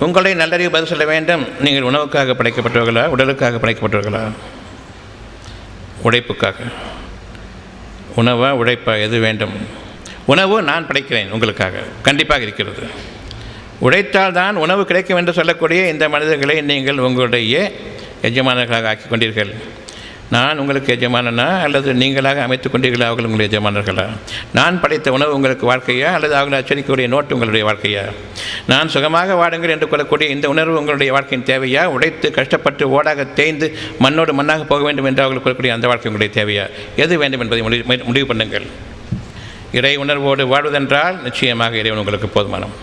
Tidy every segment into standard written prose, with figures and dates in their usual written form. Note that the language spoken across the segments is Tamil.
உங்களுடைய நல்லறிவு பதில் சொல்ல வேண்டும். நீங்கள் உணவுக்காக படைக்கப்பட்டவர்களா, உடலுக்காக படைக்கப்பட்டவர்களா? உழைப்புக்காக. உணவா உழைப்பா எது வேண்டும்? உணவு நான் படைக்கிறேன் உங்களுக்காக, கண்டிப்பாக இருக்கிறது. உழைத்தால் தான் உணவு கிடைக்கும் என்று சொல்லக்கூடிய இந்த மனிதர்களை நீங்கள் உங்களுடைய எஜமானர்களாக ஆக்கி கொண்டீர்கள். நான் உங்களுக்கு எஜமானனா அல்லது நீங்களாக அமைத்துக் கொண்டீர்களா அவர்கள் உங்களுடைய எஜமானர்களா? நான் படைத்த உணவு உங்களுக்கு வாழ்க்கையா அல்லது அவர்கள் அச்சரிக்கக்கூடிய நோட்டு உங்களுடைய வாழ்க்கையா? நான் சுகமாக வாடுங்கள் என்று கொள்ளக்கூடிய இந்த உணர்வு உங்களுடைய வாழ்க்கையின் தேவையா? உழைத்து கஷ்டப்பட்டு ஓடாக தேய்ந்து மண்ணோடு மண்ணாக போக வேண்டும் என்று அவர்கள் கொள்ளக்கூடிய அந்த வாழ்க்கை உங்களுடைய தேவையா? எது வேண்டும் என்பதை முடிவு பண்ணுங்கள். இறை உணர்வோடு வாழ்வதென்றால் நிச்சயமாக இறைவன் உங்களுக்கு போதுமானம்.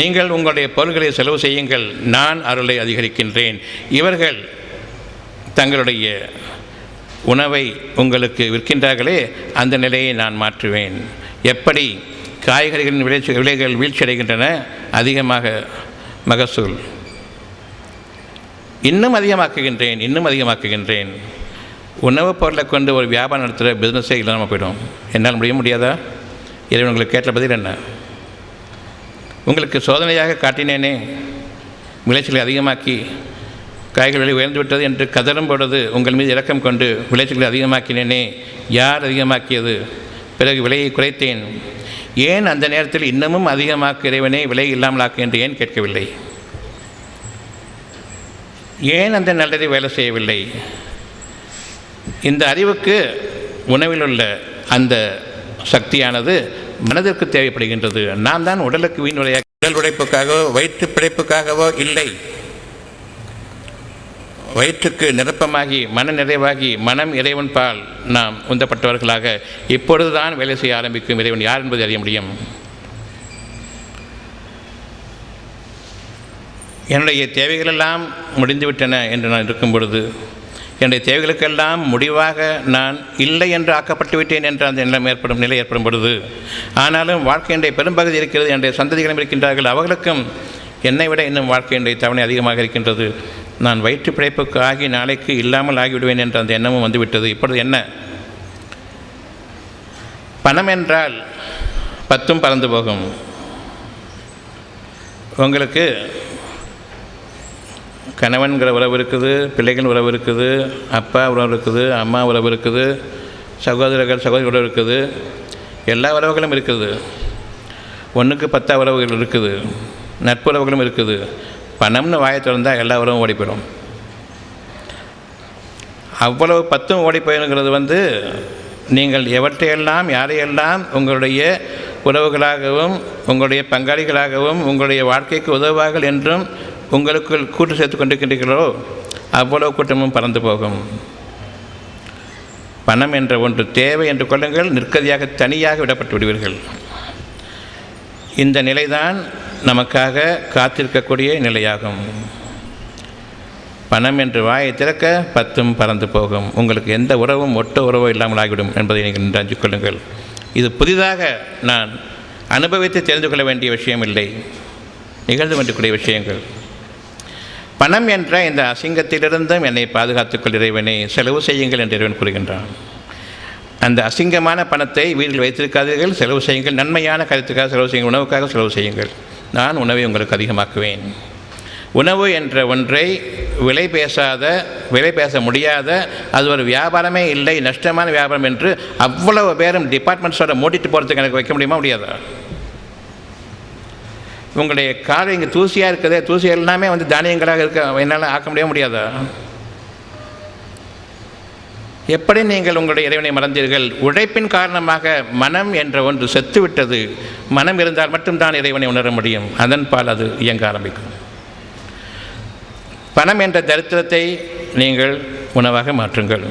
நீங்கள் உங்களுடைய பொருள்களை செலவு செய்யுங்கள், நான் அருளை அதிகரிக்கின்றேன். இவர்கள் தங்களுடைய உணவை உங்களுக்கு விற்கின்றார்களே, அந்த நிலையை நான் மாற்றுவேன். எப்படி காய்கறிகளின் விலைகள் வீழ்ச்சியடைகின்றன, அதிகமாக மகசூல் இன்னும் அதிகமாக்குகின்றேன். உணவுப் பொருளை கொண்டு ஒரு வியாபாரம் நடத்துகிற பிஸ்னஸே இல்லாமல் போயிடும். என்னால் முடியாதா? இறைவன் உங்களுக்கு கேட்ட பதில் என்ன? உங்களுக்கு சோதனையாக காட்டினேனே, விளைச்சலை அதிகமாக்கி காய்கறி விலை உயர்ந்து விட்டது என்று கதறும் பொழுது உங்கள் மீது இரக்கம் கொண்டு விளைச்சல்களை அதிகமாக்கினேனே, யார் அதிகமாக்கியது? பிறகு விலையை குறைத்தேன். ஏன் அந்த நேரத்தில் இன்னமும் அதிகமாக்க இறைவனே விலை இல்லாமல் ஆக்கு என்று ஏன் கேட்கவில்லை? ஏன் அந்த நல்லதை வேலை செய்யவில்லை? இந்த அறிவுக்கு உணவில் உள்ள அந்த சக்தியானது மனதிற்கு தேவைப்படுகின்றது. நாம் தான் உடலுக்கு வீண் விளையாட, உடல் உழைப்புக்காகவோ வயிற்று பிழைப்புக்காகவோ இல்லை. வயிற்றுக்கு நிரப்பமாகி மன நிறைவாகி மனம் இறைவன் பால் நாம் உந்தப்பட்டவர்களாக இப்பொழுதுதான் வேலை செய்ய ஆரம்பிக்கும் இறைவன் யார் என்பதை அறிய முடியும். என்னுடைய தேவைகளெல்லாம் முடிந்துவிட்டன என்று நான் இருக்கும் பொழுது, என்னுடைய தேவைகளுக்கெல்லாம் முடிவாக நான் இல்லை என்று ஆக்கப்பட்டு விட்டேன் என்ற அந்த நிலை ஏற்படும் பொழுது, ஆனாலும் வாழ்க்கையினுடைய பெரும்பகுதி இருக்கிறது, என்னுடைய சந்ததிகளும் இருக்கின்றார்கள், அவர்களுக்கும் என்னை விட இன்னும் வாழ்க்கையினுடைய தவணை அதிகமாக இருக்கின்றது. நான் வயிற்று பிழைப்புக்கு ஆகி நாளைக்கு இல்லாமல் ஆகிவிடுவேன் என்ற அந்த எண்ணமும் வந்துவிட்டது. இப்பொழுது என்ன? பணம் என்றால் 10 பறந்து போகும். உங்களுக்கு கணவன்கிற உறவு இருக்குது, பிள்ளைகள் உறவு இருக்குது, அப்பா உறவு இருக்குது, அம்மா உறவு இருக்குது, சகோதரர்கள் சகோதரி உறவு இருக்குது, எல்லா உறவுகளும் இருக்குது. 1க்கு 10 உறவுகள் இருக்குது, நட்புறவுகளும் இருக்குது. பணம்னு வாயை திறந்தால் எல்லா உறவும் ஓடி போயிடும். அவ்வளவு 10 ஓடி போயிருங்கிறது நீங்கள் எவற்றையெல்லாம் யாரையெல்லாம் உங்களுடைய உறவுகளாகவும் உங்களுடைய பங்காளிகளாகவும் உங்களுடைய வாழ்க்கைக்கு உதவுவார்கள் என்றும் உங்களுக்குள் கூட்டு சேர்த்து கொண்டிருக்கின்றீர்களோ அவ்வளவு கூட்டமும் பறந்து போகும். பணம் என்ற ஒன்று தேவை என்று கொள்ளுங்கள், நிற்கதியாக தனியாக விடப்பட்டு விடுவீர்கள். இந்த நிலைதான் நமக்காக காத்திருக்கக்கூடிய நிலையாகும். பணம் என்று வாயை திறக்க 10 பறந்து போகும். உங்களுக்கு எந்த உறவும் ஒட்ட உறவோ இல்லாமல் ஆகிவிடும் என்பதை நீங்கள் நன்றாக கொள்ளுங்கள். இது புதிதாக நான் அனுபவித்து தெரிந்து கொள்ள வேண்டிய விஷயம் இல்லை, நிகழ்ந்து கொண்டிருக்கூடிய விஷயங்கள். பணம் என்ற இந்த அசிங்கத்திலிருந்தும் என்னை பாதுகாத்துக்கொள் இறைவனை, செலவு செய்யுங்கள் என்று இறைவன் கூறுகின்றான். அந்த அசிங்கமான பணத்தை வீட்டில் வைத்திருக்காதீர்கள், செலவு செய்யுங்கள். நன்மையான கருத்துக்காக செலவு செய்யுங்கள், உணவுக்காக செலவு செய்யுங்கள். நான் உணவை உங்களுக்கு அதிகமாக்குவேன். உணவு என்ற ஒன்றை விலை பேச முடியாத, அது ஒரு வியாபாரமே இல்லை, நஷ்டமான வியாபாரம் என்று அவ்வளவு பேரும் டிபார்ட்மெண்ட்ஸோட மூடிட்டு போகிறதுக்கு எனக்கு வைக்க முடியுமா? முடியாதா? உங்களுடைய காலை இங்கே தூசியாக இருக்குது, தூசி எல்லாமே தானியங்களாக இருக்க என்னால் ஆக்க முடியாதா? எப்படி நீங்கள் உங்களுடைய இறைவனை மறந்தீர்கள்? உழைப்பின் காரணமாக மனம் என்ற ஒன்று செத்துவிட்டது. மனம் இருந்தால் மட்டும்தான் இறைவனை உணர முடியும். அதன் பால் அது இயங்க ஆரம்பிக்கும். பணம் என்ற தரித்திரத்தை நீங்கள் உணவாக மாற்றுங்கள்.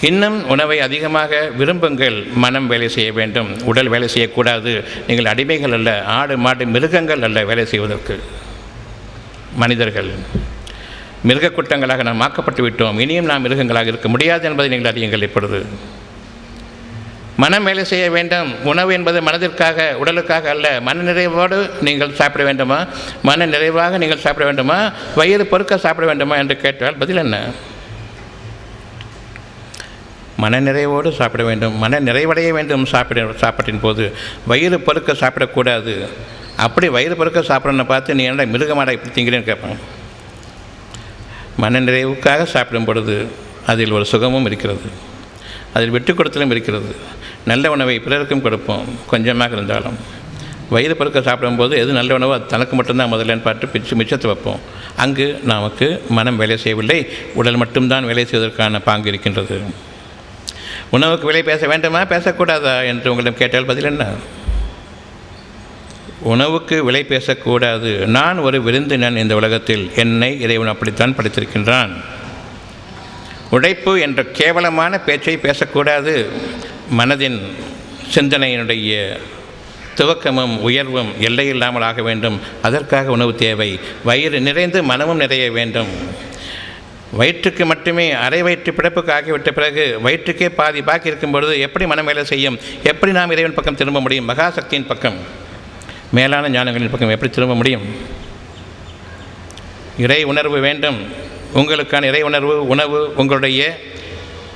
இன்னும் உணவை அதிகமாக விரும்புங்கள். மனம் வேலை செய்ய வேண்டும், உடல் வேலை செய்யக்கூடாது. நீங்கள் அடிமைகள் அல்ல, ஆடு மாடு மிருகங்கள் அல்ல வேலை செய்வதற்கு. மனிதர்கள் மிருக கூட்டங்களாக நாம் ஆக்கப்பட்டு விட்டோம். இனியும் நாம் மிருகங்களாக இருக்க முடியாது என்பதை நீங்கள் அறியுங்கள். இப்பொழுது மனம் வேலை செய்ய வேண்டும். உணவு என்பது மனதிற்காக, உடலுக்காக அல்ல. மன நிறைவோடு நீங்கள் சாப்பிட வேண்டுமா? மன நிறைவாக நீங்கள் சாப்பிட வேண்டுமா? வயிறு பொறுக்க சாப்பிட வேண்டுமா என்று கேட்டால் பதில் என்ன? மன நிறைவோடு சாப்பிட வேண்டும், மன நிறைவடைய வேண்டும். சாப்பாட்டின் போது வயிறு பொறுக்க சாப்பிடக்கூடாது. அப்படி வயிறு பிறக்க சாப்பிட்றன்னு பார்த்து நீ என்ன மிருகமாடா இப்படி திங்கிறேன்னு கேட்பாங்க. மன நிறைவுக்காக சாப்பிடும் பொழுது அதில் ஒரு சுகமும் இருக்கிறது, அதில் விட்டு கொடுத்தலும் இருக்கிறது. நல்ல உணவை பிறருக்கும் கொடுப்போம், கொஞ்சமாக இருந்தாலும். வயிறு பிறக்க சாப்பிடும்போது எது நல்ல உணவோ அது தனக்கு மட்டும்தான் முதல்லன்னு பார்த்து மிச்சத்தை வைப்போம். அங்கு நமக்கு மனம் வேலை செய்யவில்லை, உடல் மட்டும்தான் வேலை செய்வதற்கான பாங்கு இருக்கின்றது. உணவுக்கு விலை பேச வேண்டுமா பேசக்கூடாதா என்று உங்களிடம் கேட்டால் பதில் என்ன? உணவுக்கு விலை பேசக்கூடாது. நான் ஒரு விருந்தினன் இந்த உலகத்தில், என்னை இறைவன் அப்படித்தான் படைத்திருக்கின்றான். உழைப்பு என்ற கேவலமான பேச்சை பேசக்கூடாது. மனதின் சிந்தனையினுடைய துவக்கமும் உயர்வும் எல்லையில்லாமல் ஆக வேண்டும். அதற்காக உணவு தேவை. வயிறு நிறைந்து மனமும் நிறைய வேண்டும். வயிற்றுக்கு மட்டுமே அரை வயிற்று பிறப்புக்கு ஆகிவிட்ட பிறகு வயிற்றுக்கே பாதி பாக்கி இருக்கும் பொழுது எப்படி மனம் வேலை செய்யும்? எப்படி நாம் இறைவன் பக்கம் திரும்ப முடியும்? மகாசக்தியின் பக்கம், மேலான ஞானங்களின் பக்கம் எப்படி திரும்ப முடியும்? இறை உணர்வு வேண்டும். உங்களுக்கான இறை உணவு உங்களுடைய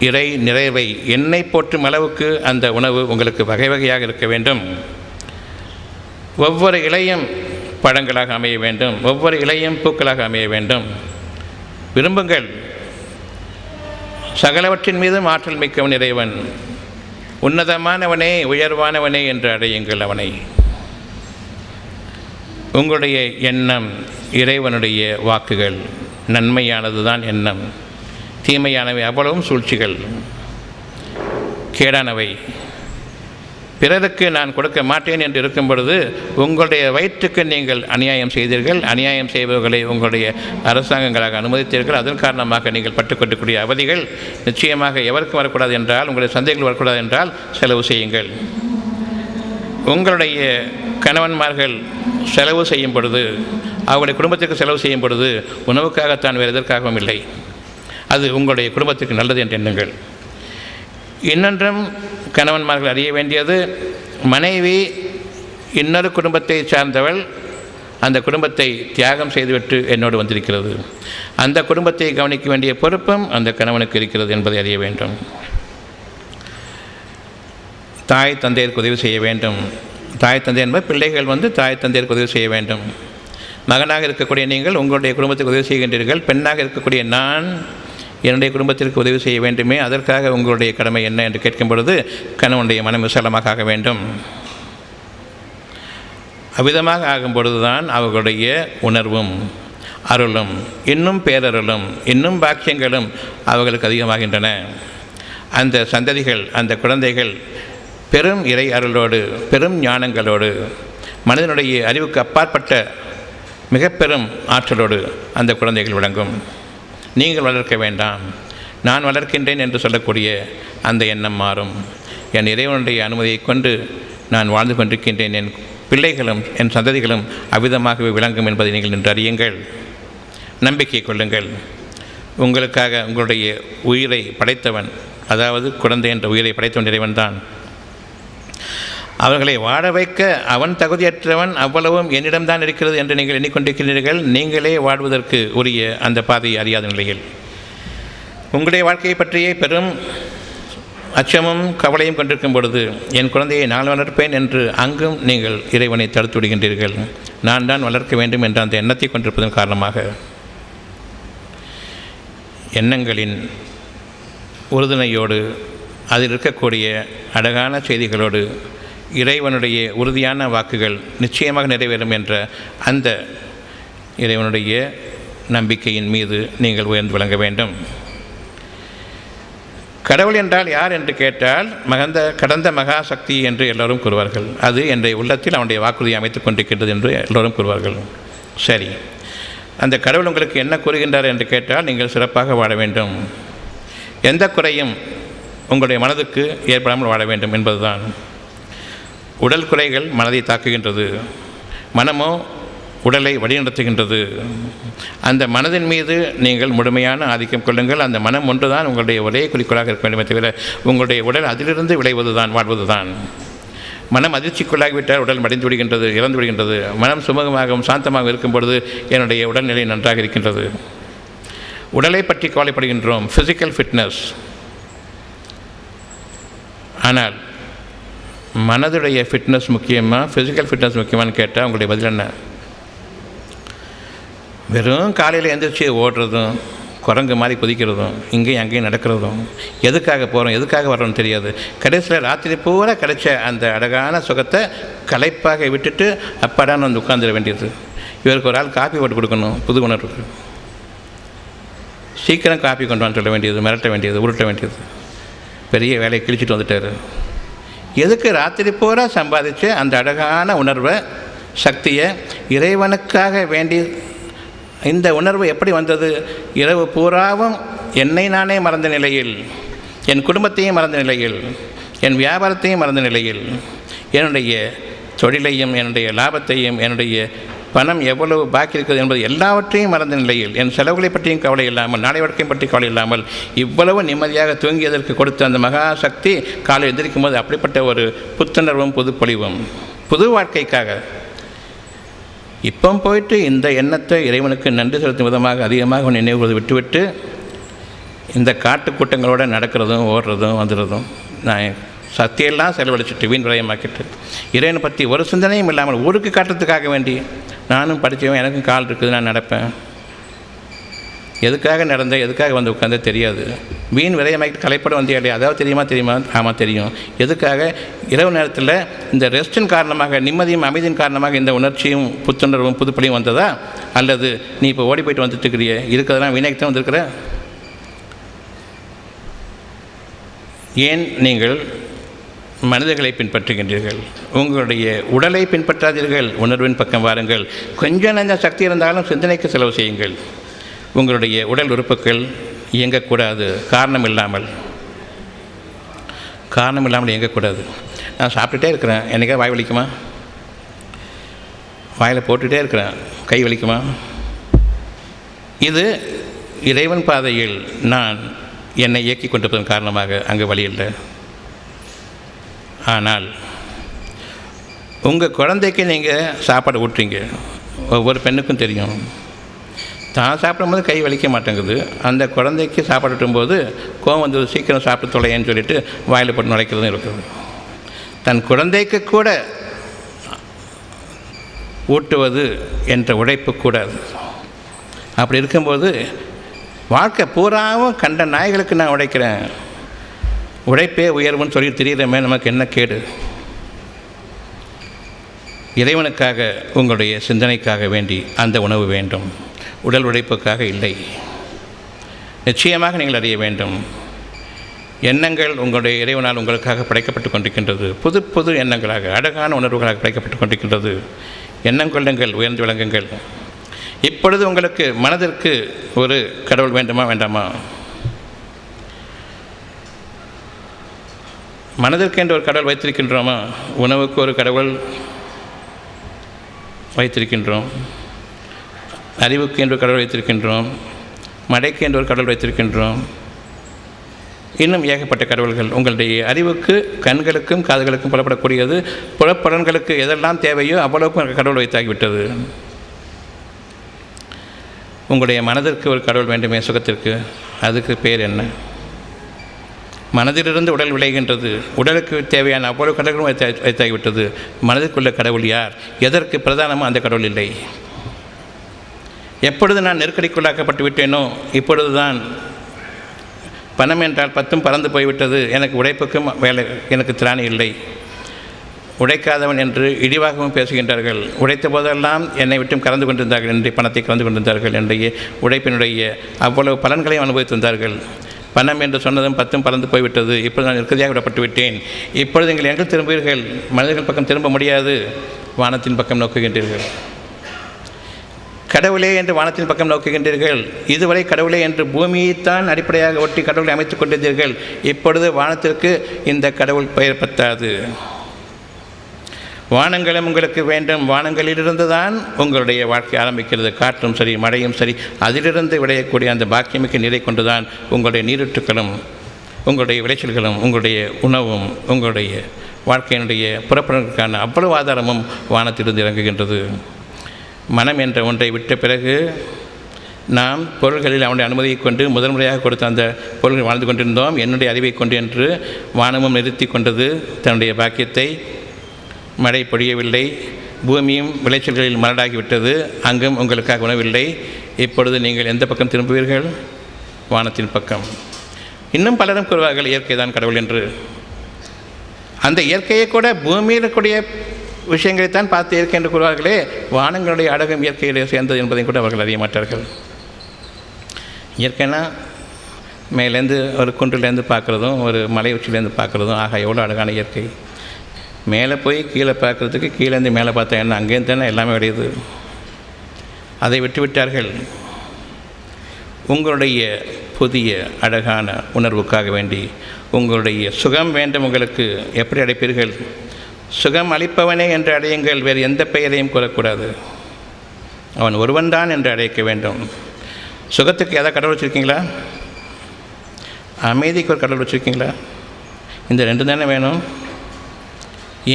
இறை நிறைவை எண்ணெய் போற்றும் அளவுக்கு அந்த உணவு உங்களுக்கு வகை வகையாக இருக்க வேண்டும். ஒவ்வொரு இலையும் பழங்களாக அமைய வேண்டும், ஒவ்வொரு இலையும் பூக்களாக அமைய வேண்டும். விரும்புங்கள். சகலவற்றின் மீதும் ஆற்றல் மிக்கவன் இறைவன். உன்னதமானவனே, உயர்வானவனே என்று அடையுங்கள் அவனை. உங்களுடைய எண்ணம் இறைவனுடைய வாக்குகள். நன்மையானது தான் எண்ணம், தீமையானவை அவ்வளவும் சூழ்ச்சிகள், கேடானவை. பிறருக்கு நான் கொடுக்க மாட்டேன் என்று இருக்கும் பொழுது உங்களுடைய வயிற்றுக்கு நீங்கள் அநியாயம் செய்தீர்கள். அநியாயம் செய்பவர்களை உங்களுடைய அரசாங்கங்களாக அனுமதித்தீர்கள். அதன் காரணமாக நீங்கள் பட்டுக்கொள்ளக்கூடிய அவதிகள் நிச்சயமாக எவருக்கும் வரக்கூடாது என்றால், உங்களுடைய சந்தைகள் வரக்கூடாது என்றால் செலவு செய்யுங்கள். உங்களுடைய கணவன்மார்கள் செலவு செய்யும் பொழுது, அவருடைய குடும்பத்திற்கு செலவு செய்யும் பொழுது உணவுக்காகத்தான், வேறு எதற்காகவும் இல்லை. அது உங்களுடைய குடும்பத்திற்கு நல்லது என்று எண்ணுங்கள். இன்னொன்றும் கணவன்மார்கள் அறிய வேண்டியது, மனைவி இன்னொரு குடும்பத்தை சார்ந்தவள், அந்த குடும்பத்தை தியாகம் செய்துவிட்டு என்னோடு வந்திருக்கிறது. அந்த குடும்பத்தை கவனிக்க வேண்டிய பொறுப்பும் அந்த கணவனுக்கு இருக்கிறது என்பதை அறிய வேண்டும். தாய் தந்தையருக்கு உதவி செய்ய வேண்டும். தாய் தந்தை என்பது பிள்ளைகள் தாய் தந்தையருக்கு உதவி செய்ய வேண்டும். மகனாக இருக்கக்கூடிய நீங்கள் உங்களுடைய குடும்பத்துக்கு உதவி செய்கின்றீர்கள். பெண்ணாக இருக்கக்கூடிய நான் என்னுடைய குடும்பத்திற்கு உதவி செய்ய வேண்டுமே, அதற்காக உங்களுடைய கடமை என்ன என்று கேட்கும் பொழுது கணவனுடைய மனம் விசாலமாக ஆக வேண்டும். அவ்விதமாக ஆகும் பொழுதுதான் அவர்களுடைய உணர்வும் அருளும் இன்னும் பேரருளும் இன்னும் பாக்கியங்களும் அவர்களுக்கு அதிகமாகின்றன. அந்த சந்ததிகள், அந்த குழந்தைகள் பெரும் இறை அருளோடு, பெரும் ஞானங்களோடு, மனிதனுடைய அறிவுக்கு அப்பாற்பட்ட மிக பெரும் ஆற்றலோடு அந்த குழந்தைகள் விளங்கும். நீங்கள் வளர்க்க வேண்டாம், நான் வளர்க்கின்றேன் என்று சொல்லக்கூடிய அந்த எண்ணம் மாறும். என் இறைவனுடைய அனுமதியை கொண்டு நான் வாழ்ந்து கொண்டிருக்கின்றேன், என் பிள்ளைகளும் என் சந்ததிகளும் அவ்விதமாகவே விளங்கும் என்பதை நீங்கள் நின்று அறியுங்கள். நம்பிக்கை கொள்ளுங்கள். உங்களுக்காக உங்களுடைய உயிரை படைத்தவன், அதாவது குழந்தை என்ற உயிரை படைத்தவன் இறைவன்தான். அவர்களை வாழ வைக்க அவன் தகுதியற்றவன், அவ்வளவும் என்னிடம்தான் இருக்கிறது என்று நீங்கள் எண்ணிக்கொண்டிருக்கிறீர்கள். நீங்களே வாழ்வதற்கு உரிய அந்த பாதையை அறியாத நிலையில் உங்களுடைய வாழ்க்கையை பற்றியே பெரும் அச்சமும் கவலையும் கொண்டிருக்கும் பொழுது, என் குழந்தையை நான் வளர்ப்பேன் என்று அங்கும் நீங்கள் இறைவனை தடுத்து விடுகின்றீர்கள். நான் தான் வளர்க்க வேண்டும் என்ற அந்த எண்ணத்தை கொண்டிருப்பதன் காரணமாக எண்ணங்களின் உறுதுணையோடு, அதில் இருக்கக்கூடிய அழகான செய்திகளோடு, இறைவனுடைய உறுதியான வாக்குகள் நிச்சயமாக நிறைவேறும் என்ற அந்த இறைவனுடைய நம்பிக்கையின் மீது நீங்கள் உயர்ந்து விளங்க வேண்டும். கடவுள் என்றால் யார் என்று கேட்டால் கடந்த மகாசக்தி என்று எல்லோரும் கூறுவார்கள். அது என்னுடைய உள்ளத்தில் அவனுடைய வாக்குறுதியை அமைத்துக் கொண்டிருக்கின்றது என்று எல்லோரும் கூறுவார்கள். சரி, அந்த கடவுள் உங்களுக்கு என்ன கூறுகின்றார் என்று கேட்டால், நீங்கள் சிறப்பாக வாழ வேண்டும், எந்த குறையும் உங்களுடைய மனதுக்கு ஏற்படாமல் வாழ வேண்டும் என்பதுதான். உடல் குறைகள் மனதை தாக்குகின்றது, மனமோ உடலை வழிநடத்துகின்றது. அந்த மனதின் மீது நீங்கள் முழுமையான ஆதிக்கம் கொள்ளுங்கள். அந்த மனம் ஒன்றுதான் உங்களுடைய ஒரே குறிக்கோளாக இருக்க வேண்டுமே தவிர உங்களுடைய உடல் அதிலிருந்து விளைவதுதான், வாழ்வதுதான். மனம் அதிர்ச்சிக்குள்ளாகிவிட்டால் உடல் மடிந்து விடுகின்றது, இறந்து விடுகின்றது. மனம் சுமூகமாகவும் சாந்தமாக இருக்கும் பொழுது என்னுடைய உடல்நிலை நன்றாக இருக்கின்றது. உடலை பற்றி கவலைப்படுகின்றோம், ஃபிசிக்கல் ஃபிட்னஸ். ஆனால் மனதுடைய ஃபிட்னஸ் முக்கியமாக ஃபிசிக்கல் ஃபிட்னஸ் முக்கியமானு கேட்டால் உங்களுடைய பதில் என்ன? வெறும் காலையில் எழுந்திரிச்சி ஓடுறதும் குரங்கு மாதிரி குதிக்கிறதும் இங்கேயும் அங்கேயும் நடக்கிறதும் எதுக்காக போகிறோம் எதுக்காக வர்றோம்னு தெரியாது. கடைசியில் ராத்திரி பூரா கிடைச்ச அந்த அழகான சுகத்தை களைப்பாக விட்டுட்டு அப்பாடான்னு வந்து உட்காந்துட வேண்டியது. இவருக்கு ஒரு ஆள் காப்பி போட்டு கொடுக்கணும், புது உணர்வுக்கு சீக்கிரம் காப்பி கொண்டு வந்து சொல்ல வேண்டியது, மிரட்ட வேண்டியது, உருட்ட வேண்டியது. பெரிய வேலையை கிழிச்சிட்டு வந்துட்டார். எதுக்கு ராத்திரி பூரா சம்பாதிச்சு அந்த அழகான உணர்வை சக்தியை இறைவனுக்காக வேண்டி. இந்த உணர்வு எப்படி வந்தது? இரவு பூராவும் என்னை நானே மறந்த நிலையில், என் குடும்பத்தையும் மறந்த நிலையில், என் வியாபாரத்தையும் மறந்த நிலையில், என்னுடைய தொழிலையும் என்னுடைய லாபத்தையும் என்னுடைய பணம் எவ்வளவு பாக்கி இருக்குது என்பது எல்லாவற்றையும் மறந்த நிலையில், என் செலவுகளை பற்றியும் கவலை இல்லாமல், நாளை வாழ்க்கையை பற்றி கவலை இல்லாமல் இவ்வளவு நிம்மதியாக தூங்கியதற்கு கொடுத்த அந்த மகாசக்தி காலை எந்திரிக்கும் போது அப்படிப்பட்ட ஒரு புத்துணர்வும் புது பொலிவும் புது வாழ்க்கைக்காக. இப்போ போயிட்டு இந்த எண்ணத்தை இறைவனுக்கு நன்றி செலுத்தும் விதமாக அதிகமாக நினைவுவது விட்டுவிட்டு இந்த காட்டுக்கூட்டங்களோடு நடக்கிறதும் ஓடுறதும் வந்துடுறதும், நான் சக்தியெல்லாம் செலவழிச்சிட்டு வீண் விரயமாக்கிட்டு இறைவனை பற்றி ஒரு சிந்தனையும் இல்லாமல் ஊருக்கு காட்டுறதுக்காக வேண்டி நானும் படித்தவன், எனக்கும் கால் இருக்குது, நான் நடப்பேன், எதுக்காக நடந்தேன் எதுக்காக வந்து உட்காந்தே தெரியாது. வீண் விரயமாக்கிட்டு கலைப்படம் வந்தே இல்லையா? அதாவது தெரியுமா? ஆமாம் தெரியும். எதுக்காக? இரவு நேரத்தில் இந்த ரெஸ்டின் காரணமாக, நிம்மதியும் அமைதியின் காரணமாக இந்த உணர்ச்சியும் புத்துணர்வும் புதுப்படியும் வந்ததா? அல்லது நீ இப்போ ஓடி போயிட்டு வந்துட்டு இருக்கிறிய இருக்கிறதெல்லாம் வீணாக்கிட்டு வந்திருக்கிற? ஏன் நீங்கள் மனிதர்களை பின்பற்றுகின்றீர்கள்? உங்களுடைய உடலை பின்பற்றாதீர்கள், உணர்வின் பக்கம் வாருங்கள். கொஞ்சம் நஞ்ச சக்தி இருந்தாலும் சிந்தனைக்கு செலவு செய்யுங்கள். உங்களுடைய உடல் உறுப்புகள் இயங்கக்கூடாது காரணம் இல்லாமல் இயங்கக்கூடாது. நான் சாப்பிட்டுட்டே இருக்கிறேன், என்றைக்கா வாய் வலிக்குமா? வாயில் போட்டுகிட்டே இருக்கிறேன், கை வலிக்குமா? இது இறைவன் பாதையில் நான் என்னை இயக்கி கொண்டிருப்பதன் காரணமாக அங்கே வழி இல்லை. ஆனால் உங்கள் குழந்தைக்கு நீங்கள் சாப்பாடு ஊட்டுறீங்க. ஒவ்வொரு பெண்ணுக்கும் தெரியும், தான் சாப்பிடும்போது கை வலிக்க மாட்டேங்குது, அந்த குழந்தைக்கு சாப்பாடு ஊட்டும்போது கோவம் வந்து சீக்கிரம் சாப்பிட்டு தொலையன்னு சொல்லிட்டு வாயில் போட்டு நுழைக்கிறதும் இருக்குது. தன் குழந்தைக்கு கூட ஊட்டுவது என்ற உழைப்பு கூடாது. அப்படி இருக்கும்போது வாழ்க்கை பூராவும் கண்ட நாய்களுக்கு நான் உழைக்கிறேன், உழைப்பே உயர்வுன்னு சொல்லி தெரிகிறமே, நமக்கு என்ன கேடு? இறைவனுக்காக உங்களுடைய சிந்தனைக்காக வேண்டி அந்த உணவு வேண்டும், உடல் உழைப்புக்காக இல்லை. நிச்சயமாக நீங்கள் அறிய வேண்டும், எண்ணங்கள் உங்களுடைய இறைவனால் உங்களுக்காக படைக்கப்பட்டு கொண்டிருக்கின்றது. புது புது எண்ணங்களாக, அழகான உணர்வுகளாக படைக்கப்பட்டு கொண்டிருக்கின்றது. எண்ணம் கொள்ளுங்கள், உயர்ந்து விளங்குங்கள். இப்பொழுது உங்களுக்கு மனதிற்கு ஒரு கடவுள் வேண்டுமா வேண்டாமா? மனதிற்கு என்று ஒரு கடவுள் வைத்திருக்கின்றோமா? உணவுக்கு ஒரு கடவுள் வைத்திருக்கின்றோம், அறிவுக்கு என்று ஒரு கடவுள் வைத்திருக்கின்றோம், மழைக்கு என்று ஒரு கடவுள் வைத்திருக்கின்றோம், இன்னும் ஏகப்பட்ட கடவுள்கள். உங்களுடைய அறிவுக்கு, கண்களுக்கும் காதுகளுக்கும் புலப்படக்கூடியது, புலப்படங்களுக்கு எதெல்லாம் தேவையோ அவ்வளவுக்கும் கடவுள் வைத்தாகிவிட்டது. உங்களுடைய மனதிற்கு ஒரு கடவுள் வேண்டுமே, சுகத்திற்கு, அதுக்கு பேர் என்ன? மனதிலிருந்து உடல் விளைகின்றது, உடலுக்கு தேவையான அவ்வளவு கடவுளும் வைத்தாகிவிட்டது. மனதிற்குள்ள கடவுள் யார்? எதற்கு பிரதானமோ அந்த கடவுள் இல்லை. எப்பொழுது நான் நெருக்கடிக்குள்ளாக்கப்பட்டு விட்டேனோ இப்பொழுது தான் பணம் என்றால் 10 பறந்து போய்விட்டது, எனக்கு உழைப்புக்கும் வேலை, எனக்கு திராணி இல்லை, உழைக்காதவன் என்று இழிவாகவும் பேசுகின்றார்கள். உழைத்த போதெல்லாம் என்னை விட்டும் கலந்து கொண்டிருந்தார்கள், இன்றைய பணத்தை கலந்து கொண்டிருந்தார்கள், இன்றைய உழைப்பினுடைய அவ்வளவு பலன்களையும் அனுபவித்திருந்தார்கள். பணம் என்று சொன்னதும் 10 பறந்து போய்விட்டது, இப்பொழுது நான் நிற்கதியாக விடப்பட்டு விட்டேன். இப்பொழுது நீங்கள் எங்கே திரும்புவீர்கள்? மனிதர்கள் பக்கம் திரும்ப முடியாது, வானத்தின் பக்கம் நோக்குகின்றீர்கள். கடவுளே என்று வானத்தின் பக்கம் நோக்குகின்றீர்கள். இதுவரை கடவுளே என்று பூமியைத்தான் அடிப்படையாக ஒட்டி கடவுளை அமைத்துக் கொண்டிருந்தீர்கள். இப்பொழுது வானத்திற்கு இந்த கடவுள் பெயர் பத்தாது. வானங்களும் உங்களுக்கு வேண்டும். வானங்களிலிருந்து தான் உங்களுடைய வாழ்க்கை ஆரம்பிக்கிறது. காற்றும் சரி, மழையும் சரி, அதிலிருந்து விளையக்கூடிய அந்த பாக்கியமிக்க நீரை கொண்டு தான் உங்களுடைய நீரூற்றுக்களும், உங்களுடைய விளைச்சல்களும், உங்களுடைய உணவும், உங்களுடைய வாழ்க்கையினுடைய புறப்படுவதற்கான அவ்வளவு ஆதாரமும் வானத்திலிருந்து இறங்குகின்றது. மனம் என்ற ஒன்றை விட்ட பிறகு நாம் பொருள்களில் அவனுடைய அனுமதியை கொண்டு முதல் முறையாக கொடுத்த அந்த பொருள்கள் வாழ்ந்து கொண்டிருந்தோம். என்னுடைய அறிவை கொண்டு என்று வானமும் நிறுத்தி கொண்டது தன்னுடைய பாக்கியத்தை. மழை பொழியவில்லை. பூமியும் விளைச்சல்களில் மரடாகிவிட்டது. அங்கும் உங்களுக்காக உணவில்லை. இப்பொழுது நீங்கள் எந்த பக்கம் திரும்புவீர்கள்? வானத்தின் பக்கம். இன்னும் பலரும் கூறுவார்கள் இயற்கை தான் கடவுள் என்று. அந்த இயற்கையை கூட பூமியில் இருக்கக்கூடிய விஷயங்களைத்தான் பார்த்து இயற்கை என்று கூறுவார்களே, வானங்களுடைய அழகும் இயற்கையிலே சேர்ந்தது என்பதையும் கூட அவர்கள் அறிய மாட்டார்கள். இயற்கைனா மேலேருந்து ஒரு குன்றிலேருந்து பார்க்குறதும் ஒரு மலை உச்சிலேருந்து பார்க்குறதும், ஆக எவ்வளோ அழகான இயற்கை. மேலே போய் கீழே பார்க்குறதுக்கு கீழேருந்து மேலே பார்த்தா என்ன, அங்கேருந்து தானே எல்லாமே விடையுது. அதை விட்டுவிட்டார்கள். உங்களுடைய புதிய அழகான உணர்வுக்காக வேண்டி உங்களுடைய சுகம் வேண்டும். உங்களுக்கு எப்படி அடைப்பீர்கள்? சுகம் அளிப்பவனே என்று அடையுங்கள். வேறு எந்த பெயரையும் கூறக்கூடாது. அவன் ஒருவன்தான் என்று அழைக்க வேண்டும். சுகத்துக்கு எதாவது கடவுள் வச்சுருக்கீங்களா? அமைதிக்கு ஒரு கடவுள் வச்சுருக்கீங்களா? இந்த ரெண்டு தானே வேணும்.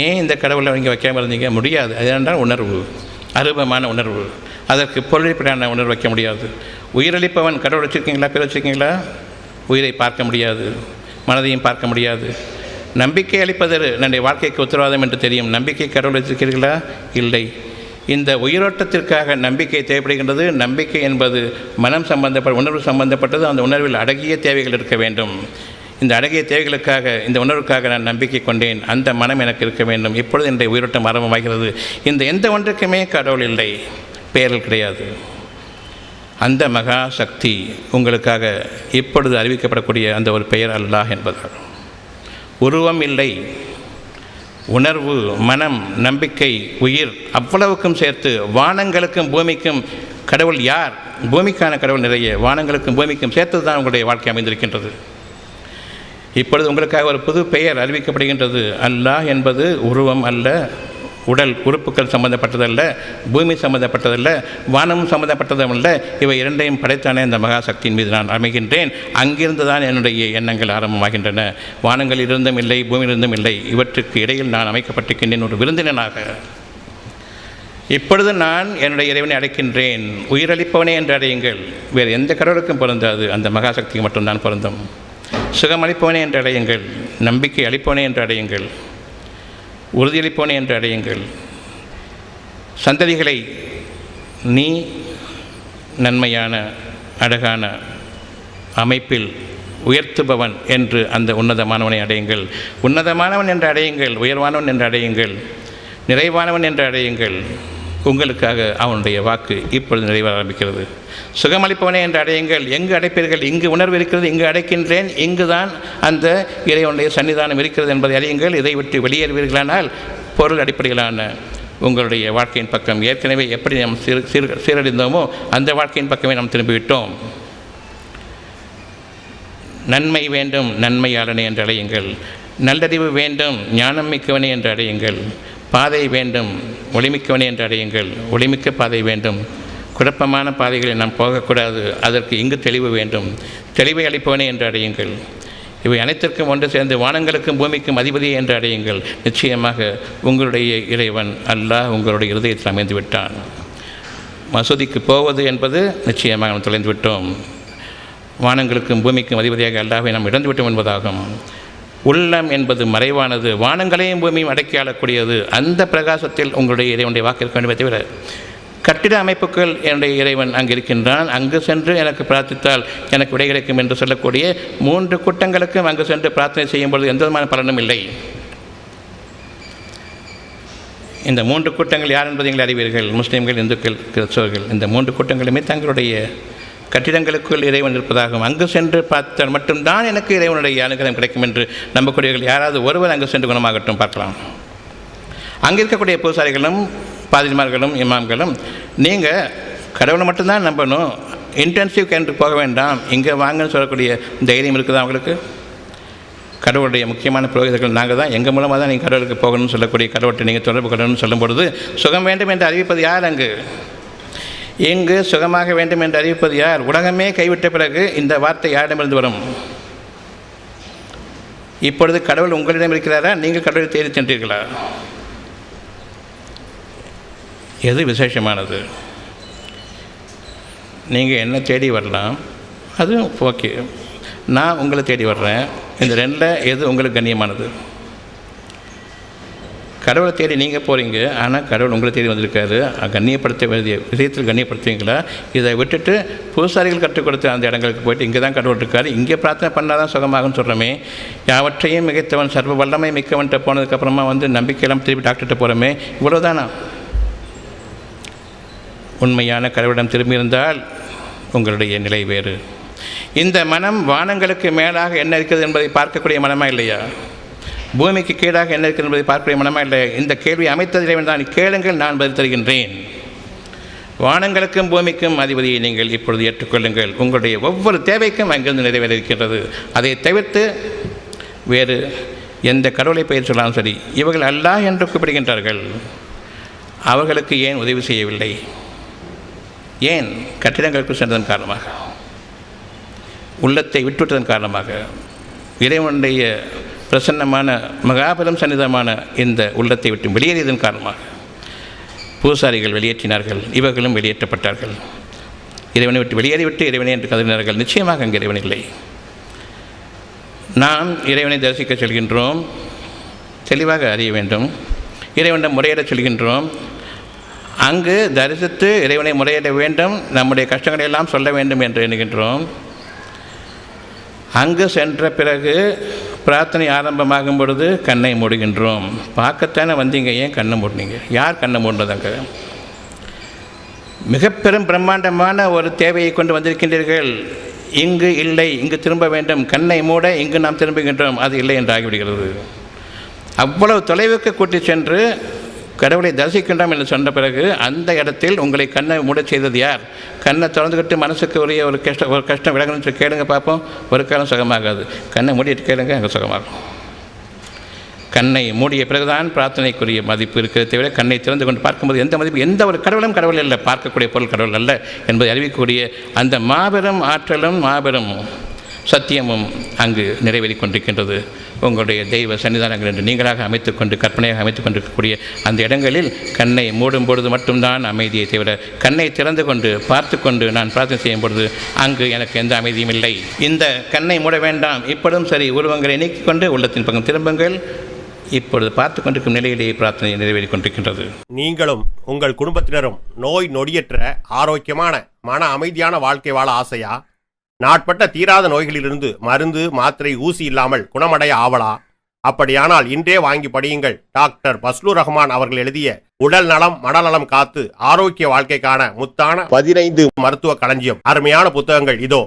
ஏன் இந்த கடவுளை நீங்கள் வைக்காமல் இருந்தீங்க? முடியாது. அது என்றால் உணர்வு, அருபமான உணர்வு. அதற்கு பொருளிப்படான உணர்வு வைக்க முடியாது. உயிரளிப்பவன் கடவுள் வச்சுருக்கீங்களா? பேர் வச்சுருக்கீங்களா? உயிரை பார்க்க முடியாது, மனதையும் பார்க்க முடியாது. நம்பிக்கை அளிப்பது என்னுடைய வாழ்க்கைக்கு உத்தரவாதம் என்று தெரியும். நம்பிக்கை கடவுள் வச்சிருக்கிறீர்களா? இல்லை. இந்த உயிரோட்டத்திற்காக நம்பிக்கை தேவைப்படுகின்றது. நம்பிக்கை என்பது மனம் சம்பந்தப்பட்ட உணர்வு சம்பந்தப்பட்டது. அந்த உணர்வில் அடங்கிய தேவைகள் இருக்க வேண்டும். இந்த அடங்கிய தேவைகளுக்காக, இந்த உணர்வுக்காக நான் நம்பிக்கை கொண்டேன். அந்த மனம் எனக்கு இருக்க வேண்டும். இப்பொழுது என்னுடைய உயிரோட்டம் ஆரம்பமாகிறது. இந்த எந்த ஒன்றுக்குமே கடவுள் இல்லை, பெயர்கள் கிடையாது. அந்த மகா சக்தி உங்களுக்காக இப்பொழுது அறிவிக்கப்படக்கூடிய அந்த ஒரு பெயர் அல்லாஹ் என்பதால். உருவம் இல்லை, உணர்வு, மனம், நம்பிக்கை, உயிர் அவ்வளவுக்கும் சேர்த்து வானங்களுக்கும் பூமிக்கும் கடவுள் யார்? பூமிக்கான கடவுள் நிறைய, வானங்களுக்கும் பூமிக்கும் சேர்த்து தான் உங்களுடைய வாழ்க்கை அமைந்திருக்கின்றது. இப்பொழுது உங்களுக்காக ஒரு புது பெயர் அறிவிக்கப்படுகின்றது. அல்லாஹ் என்பது உருவம் அல்ல, உடல் உறுப்புகள் சம்பந்தப்பட்டதல்ல, பூமி சம்பந்தப்பட்டதல்ல, வானமும் சம்பந்தப்பட்டதும் அல்ல. இவை இரண்டையும் படைத்தானே அந்த மகாசக்தியின் மீது நான் அமைகின்றேன். அங்கிருந்து தான் என்னுடைய எண்ணங்கள் ஆரம்பமாகின்றன. வானங்கள் இருந்தும் இல்லை, பூமியிலிருந்தும் இல்லை. இவற்றுக்கு இடையில் நான் அமைக்கப்பட்டிருக்கின்றேன் ஒரு விருந்தினனாக. இப்பொழுது நான் என்னுடைய இறைவனை அழைக்கின்றேன். உயிரளிப்பவனே என்று அடையுங்கள். வேறு எந்த கடவுளுக்கும் பொருந்தாது, அந்த மகாசக்திக்கு மட்டும்தான் பொருந்தும். சுகம் அளிப்பவனே என்று அடையுங்கள். நம்பிக்கை அளிப்பவனே என்று அடையுங்கள். உறுதியளிப்பவனே என்று அடையுங்கள். சந்ததிகளை நீ நன்மையான அழகான அமைப்பில் உயர்த்துபவன் என்று அந்த உன்னதமானவனை அடையுங்கள். உன்னதமானவன் என்று அடையுங்கள். உயர்வானவன் என்று அடையுங்கள். நிறைவானவன் என்று அடையுங்கள். உங்களுக்காக அவனுடைய வாக்கு இப்பொழுது நிறைவேற ஆரம்பிக்கிறது. சுகமளிப்பவனே என்று அடையுங்கள். எங்கு அடைப்பீர்கள்? இங்கு உணர்வு இருக்கிறது, இங்கு அடைக்கின்றேன். இங்குதான் அந்த இறைவனுடைய சன்னிதானம் இருக்கிறது என்பதை அறியுங்கள். இதை விட்டு வெளியேறுவீர்களானால் பொருள் அடிப்படையிலான உங்களுடைய வாழ்க்கையின் பக்கம் ஏற்கனவே எப்படி நாம் சீரழிந்தோமோ அந்த வாழ்க்கையின் பக்கமே நாம் திரும்பிவிட்டோம். நன்மை வேண்டும், நன்மையாளனே என்று அடையுங்கள். நல்லறிவு வேண்டும், ஞானம் மிக்கவனே என்று அடையுங்கள். பாதை வேண்டும், ஒளிமிக்கவனே என்று அடையுங்கள். ஒளிமிக்க பாதை வேண்டும். குழப்பமான பாதைகளில் நாம் போகக்கூடாது. அதற்கு இங்கு தெளிவு வேண்டும். தெளிவை அளிப்பவனே என்று அடையுங்கள். இவை அனைத்திற்கும் ஒன்று சேர்ந்து வானங்களுக்கும் பூமிக்கும் அதிபதியே என்று அடையுங்கள். நிச்சயமாக உங்களுடைய இறைவன் அல்லாஹ் உங்களுடைய இருதயத்தில் அமைந்து விட்டான். மசூதிக்கு போவது என்பது நிச்சயமாக நாம் தொலைந்து விட்டோம். வானங்களுக்கும் பூமிக்கும் அதிபதியாக அல்லாஹ்வை நாம் இழந்துவிட்டோம் என்பதாகும். உள்ளம் என்பது மறைவானது, வானங்களையும் பூமியும் அடக்கி ஆளக்கூடியது. அந்த பிரகாசத்தில் உங்களுடைய இறைவனுடைய வாக்கு இருக்க வேண்டுமே தவிர கட்டிட அமைப்புகள் என்னுடைய இறைவன் அங்கு இருக்கின்றான், அங்கு சென்று எனக்கு பிரார்த்தித்தால் எனக்கு விடை கிடைக்கும் என்று சொல்லக்கூடிய 3 கூட்டங்களுக்கும் அங்கு சென்று பிரார்த்தனை செய்யும்பொழுது எந்த விதமான பலனும் இல்லை. இந்த 3 கூட்டங்கள் யார் என்பதை நீங்கள் அறிவீர்கள். முஸ்லீம்கள், இந்துக்கள், கிறிஸ்தவர்கள். இந்த 3 கூட்டங்களுமே தங்களுடைய கட்டிடங்களுக்குள் இறைவன் இருப்பதாகவும் அங்கு சென்று பார்த்தால் மட்டும்தான் எனக்கு இறைவனுடைய அனுகிரகம் கிடைக்கும் என்று நம்பக்கூடியவர்கள் யாராவது ஒருவர் அங்கு சென்று குணமாகட்டும் பார்க்கலாம். அங்கே இருக்கக்கூடிய பூசாரிகளும் பாதிரிமார்களும் இமாம்களும் நீங்கள் கடவுளை மட்டும்தான் நம்பணும், இன்டென்சிவ் என்று போக வேண்டாம், இங்கே வாங்கன்னு சொல்லக்கூடிய தைரியம் இருக்குதா அவங்களுக்கு? கடவுளுடைய முக்கியமான புரோகிதர்கள் நாங்கள் தான், எங்கள் மூலமாக தான் நீங்கள் கடவுளுக்கு போகணும்னு சொல்லக்கூடிய கடவுளை நீங்கள் தொடர்பு கொள்ளணும்னு சொல்லும் பொழுது சுகம் வேண்டும் என்று அறிவிப்பது யார்? அங்கு எங்கு சுகமாக வேண்டும் என்று அறிவிப்பது யார்? உலகமே கைவிட்ட பிறகு இந்த வார்த்தை யாரிடமிருந்து வரும்? இப்பொழுது கடவுள் உங்களிடம் இருக்கிறாரா? நீங்கள் கடவுளை தேடி சென்றீர்களா? எது விசேஷமானது? நீங்கள் என்ன தேடி வரலாம், அதுவும் ஓகே. நான் உங்களை தேடி வர்றேன். இந்த ரெண்டில் எது உங்களுக்கு கண்ணியமானது? கடவுளை தேடி நீங்கள் போகிறீங்க, ஆனால் கடவுள் உங்களை தேடி வந்திருக்காரு. கண்ணியப்படுத்த வேண்டிய விஷயத்தில் கண்ணியப்படுத்துவீங்களா? இதை விட்டுட்டு பூசாரிகள் கற்றுக் கொடுத்த அந்த இடங்களுக்கு போய்ட்டு இங்கே தான் கடவுள் இருக்கார், இங்கே பிரார்த்தனை பண்ணால் தான் சுகமாகும்னு சொல்கிறோமே. யாவற்றையும் மிகைத்தவன் சர்வ வல்லமை மிக்கவன்ட்ட போனதுக்கப்புறமா நம்பிக்கையெல்லாம் திருப்பி டாக்டர்கிட்ட போகிறோமே, இவ்வளோதானா? உண்மையான கடவுளிடம் திரும்பியிருந்தால் உங்களுடைய நிலை வேறு. இந்த மனம் வானங்களுக்கு மேலாக என்ன இருக்கிறது என்பதை பார்க்கக்கூடிய மனமா இல்லையா? பூமிக்கு கீழாக என்ன இருக்கிறது என்பதை பார்க்கக்கூடிய மனமா இல்லையா? இந்த கேள்வி அமைத்தது இறைவன் தான். கேளுங்கள், நான் பதில் தருகின்றேன். வானங்களுக்கும் பூமிக்கும் அதிபதியை நீங்கள் இப்பொழுது ஏற்றுக்கொள்ளுங்கள். உங்களுடைய ஒவ்வொரு தேவைக்கும் அங்கிருந்து நிறைவேற இருக்கின்றது. அதை தவிர்த்து வேறு எந்த கடவுளை பெயர் சொன்னாலும் சரி, இவர்கள் அல்லாஹ் என்று கூப்பிடுகின்றார்கள். அவர்களுக்கு ஏன் உதவி செய்யவில்லை? ஏன்? கட்டிடங்களுக்கு சென்றதன் காரணமாக, உள்ளத்தை விட்டுவிட்டதன் காரணமாக, இறைவனுடைய பிரசன்னமான மகாபலம் சன்னிதமான இந்த உள்ளத்தை விட்டு வெளியேறியதன் காரணமாக பூசாரிகள் வெளியேற்றினார்கள், இவர்களும் வெளியேற்றப்பட்டார்கள். இறைவனை விட்டு வெளியேறிவிட்டு இறைவனை என்று கதறினார்கள். நிச்சயமாக அங்கே இறைவன் இல்லை. நாம் இறைவனை தரிசிக்க செல்கின்றோம், தெளிவாக அறிய வேண்டும். இறைவனிடம் முறையிடச் செல்கின்றோம். அங்கு தரிசித்து இறைவனை முறையிட வேண்டும், நம்முடைய கஷ்டங்களை எல்லாம் சொல்ல வேண்டும் என்று எண்ணுகின்றோம். அங்கு சென்ற பிறகு பிரார்த்தனை ஆரம்பமாகும் பொழுது கண்ணை மூடுகின்றோம். பார்க்கத்தானே வந்தீங்க, ஏன் கண்ணை மூடினீங்க? யார் கண்ணை மூடினதாங்க? மிக பெரும் பிரம்மாண்டமான ஒரு தேவையை கொண்டு வந்திருக்கின்றீர்கள். இங்கு இல்லை, இங்கு திரும்ப வேண்டும். கண்ணை மூட இங்கு நாம் திரும்புகின்றோம், அது இல்லை என்று ஆகிவிடுகிறது. அவ்வளவு தொலைவுக்கு கூட்டி சென்று கடவுளை தரிசிக்கின்றோம் என்று சொன்ன பிறகு அந்த இடத்தில் உங்களை கண்ணை மூட செய்தது யார்? கண்ணை திறந்துக்கிட்டு மனசுக்கு உரிய ஒரு கஷ்டம் விலகணும்னு சொல்லி கேளுங்க பார்ப்போம். ஒரு காலம் சுகமாகாது. கண்ணை மூடிட்டு கேளுங்க, அங்கே சுகமாகும். கண்ணை மூடிய பிறகுதான் பிரார்த்தனைக்குரிய மதிப்பு இருக்கிறத தவிர கண்ணை திறந்து கொண்டு பார்க்கும்போது எந்த மதிப்பு, எந்த ஒரு கடவுளும் கடவுள் அல்ல, பார்க்கக்கூடிய பொருள் கடவுள் அல்ல என்பதை அறிவிக்கக்கூடிய அந்த மாபெரும் ஆற்றலும் மாபெரும் சத்தியமும் அங்கு நிறைவேறி கொண்டிருக்கின்றது. உங்களுடைய தெய்வ சன்னிதானங்கள் என்று நீங்களாக அமைத்துக்கொண்டு கற்பனையாக அமைத்துக் கொண்டிருக்கக்கூடிய அந்த இடங்களில் கண்ணை மூடும் பொழுது மட்டும்தான் அமைதியை தவிர, கண்ணை திறந்து கொண்டு பார்த்து கொண்டு நான் பிரார்த்தனை செய்யும் பொழுது அங்கு எனக்கு எந்த அமைதியும் இல்லை. இந்த கண்ணை மூட வேண்டாம். இப்பொழுதும் சரி, உருவங்களை நீக்கிக் கொண்டு உள்ளத்தின் பக்கம் திரும்புங்கள். இப்பொழுது பார்த்து கொண்டிருக்கும் நிலையிலேயே பிரார்த்தனை நிறைவேறி கொண்டிருக்கின்றது. நீங்களும் உங்கள் குடும்பத்தினரும் நோய் நொடியற்ற ஆரோக்கியமான மன அமைதியான வாழ்க்கை வாழ ஆசையா? நாட்பட்ட தீராத நோய்களிலிருந்து மருந்து மாத்திரை ஊசி இல்லாமல் குணமடைய ஆவலா? அப்படியானால் இன்றே வாங்கி படியுங்கள். டாக்டர் பஸ்லூர் ரஹ்மான் அவர்கள் எழுதிய உடல் நலம் மனநலம் காத்து ஆரோக்கிய வாழ்க்கைக்கான முத்தான 15 மருத்துவ களஞ்சியம். அருமையான புத்தகங்கள் இதோ.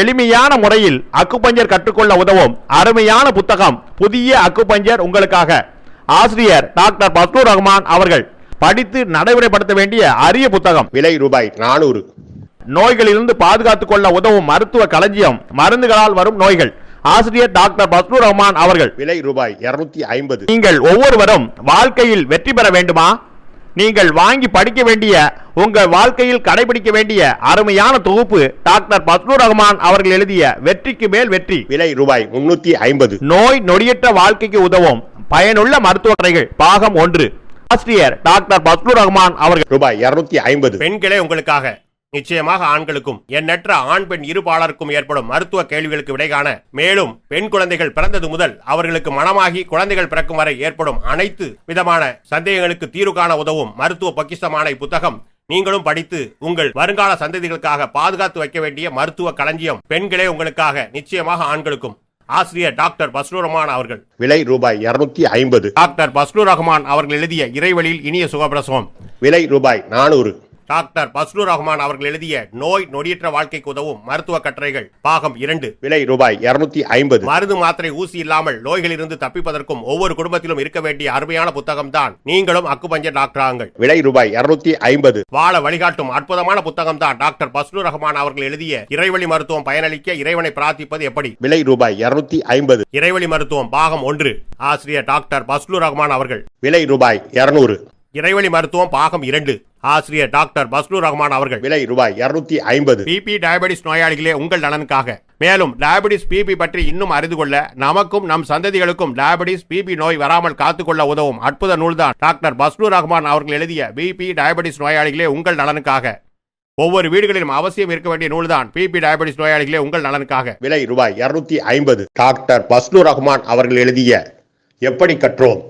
எளிமையான முறையில் அக்குபஞ்சர் கற்றுக்கொள்ள உதவும் அருமையான புத்தகம் புதிய அக்குபஞ்சர் உங்களுக்காக. ஆசிரியர் டாக்டர் பஸ்லூர் ரஹ்மான் அவர்கள். படித்து நடைமுறைப்படுத்த வேண்டிய அரிய புத்தகம். விலை ரூபாய் 400. நோய்களிலிருந்து பாதுகாத்துக் கொள்ள உதவும் மருத்துவ களஞ்சியம். மருந்துகளால் வரும் நோய்கள். ஆசிரியர் டாக்டர் பஸ்லூர் ரஹ்மான் அவர்கள். விலை ரூபாய் 250. நீங்கள் ஒவ்வொருவரும் வாழ்க்கையில் வெற்றி பெற வேண்டுமா? நீங்கள் வாங்கி படிக்க வேண்டிய, உங்கள் வாழ்க்கையில் கடைபிடிக்க வேண்டிய அருமையான தொகுப்பு டாக்டர் பஸ்லூர் ரஹ்மான் அவர்கள் எழுதிய வெற்றிக்கு மேல் வெற்றி. விலை ரூபாய் 350. நோய் நொடியற்ற வாழ்க்கைக்கு உதவும் பயனுள்ள மருத்துவ கடைகள் பாகம் 1. ஆசிரியர் டாக்டர் பஸ்லூர் ரஹ்மான் அவர்கள். ரூபாய் 250. பெண்களே உங்களுக்காக. நிச்சயமாக ஆண்களுக்கும் எண்ணற்ற ஆண் பெண் இருபாலருக்கும் ஏற்படும் மருத்துவ கேள்விகளுக்கு விடை காண, மேலும் பெண் குழந்தைகள் பிறந்தது முதல் அவர்களுக்கு மனமாகி குழந்தைகள் பிறக்கும் வரை ஏற்படும் அனைத்து விதமான சந்தேகங்களுக்கு தீர்வு காண உதவும் மருத்துவ பொக்கிஷமான இப்புத்தகம் நீங்களும் படித்து உங்கள் வருங்கால சந்ததிகளுக்காக பாதுகாத்து வைக்க வேண்டிய மருத்துவ களஞ்சியம். பெண்களே உங்களுக்காக, நிச்சயமாக ஆண்களுக்கும். ஆசிரியர் டாக்டர் பஸ்லூர் ரஹ்மான் அவர்கள். விலை ரூபாய் 250. டாக்டர் பஸ்லூர் ரஹ்மான் அவர்கள் எழுதிய இறைவழியில் இனிய சுகப்பிரசவம். விலை ரூபாய் 400. டாக்டர் பஸ்லூர் ரஹ்மான் அவர்கள் எழுதிய நோய் நொடியற்ற வாழ்க்கைக்கு உதவும் மருத்துவ கட்டுரைகள் பாகம் 2. விலை ரூபாய் 250. மருந்து மாத்திரை ஊசி இல்லாமல் நோய்களிலிருந்து தப்பிப்பதற்கும் ஒவ்வொரு குடும்பத்திலும் இருக்க வேண்டிய அருமையான புத்தகம் தான் நீங்களும் அக்குபஞ்சர் டாக்டர் ஆங்கள். விலை ரூபாய் 250. வாழ வழிகாட்டும் அற்புதமான புத்தகம் தான் டாக்டர் பஸ்லூர் ரஹ்மான் அவர்கள் எழுதிய இறைவழி மருத்துவம். பயனளிக்க இறைவனை பிரார்த்திப்பது எப்படி. விலை ரூபாய் 250. இறைவழி மருத்துவம் பாகம் 1. ஆசிரியர் டாக்டர் பஸ்லூர் ரஹ்மான் அவர்கள். விலை ரூபாய் 200. இறைவழி மருத்துவம் பாகம் 2. ஆசிரியர் டாக்டர் பஸ்லூர் ரஹ்மான் அவர்கள். விலை ரூபாய் 250. பிபி டயபெட்டிஸ் நோயாளிகளே உங்கள் நலனுக்காக. மேலும் டயபெட்டிஸ் பிபி பற்றி இன்னும் அறிந்து கொள்ள, நமக்கும் நம் சந்ததிகளுக்கும் டயபெட்டிஸ் பிபி நோய் வராமல் காத்துக்கொள்ள உதவும் அற்புத நூல்தான் டாக்டர் பஸ்லூர் ரஹ்மான் அவர்கள் எழுதிய பிபி டயபெட்டிஸ் நோயாளிகளே உங்கள் நலனுக்காக. ஒவ்வொரு வீடுகளிலும் அவசியம் இருக்க வேண்டிய நூல்தான் பிபி டயபெட்டிஸ் நோயாளிகளே உங்கள் நலனுக்காக. விலை ரூபாய் 250. டாக்டர் பஸ்லூர் ரஹ்மான் அவர்கள் எழுதிய எப்படி கற்றோம்,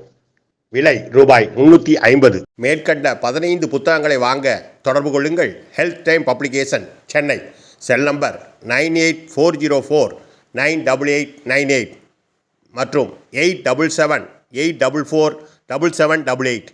விலை ரூபாய் 350. மேற்கண்ட 15 புத்தகங்களை வாங்க தொடர்பு கொள்ளுங்கள். Health time publication, Chennai. Cell number 9840498898 மற்றும் 87784477788.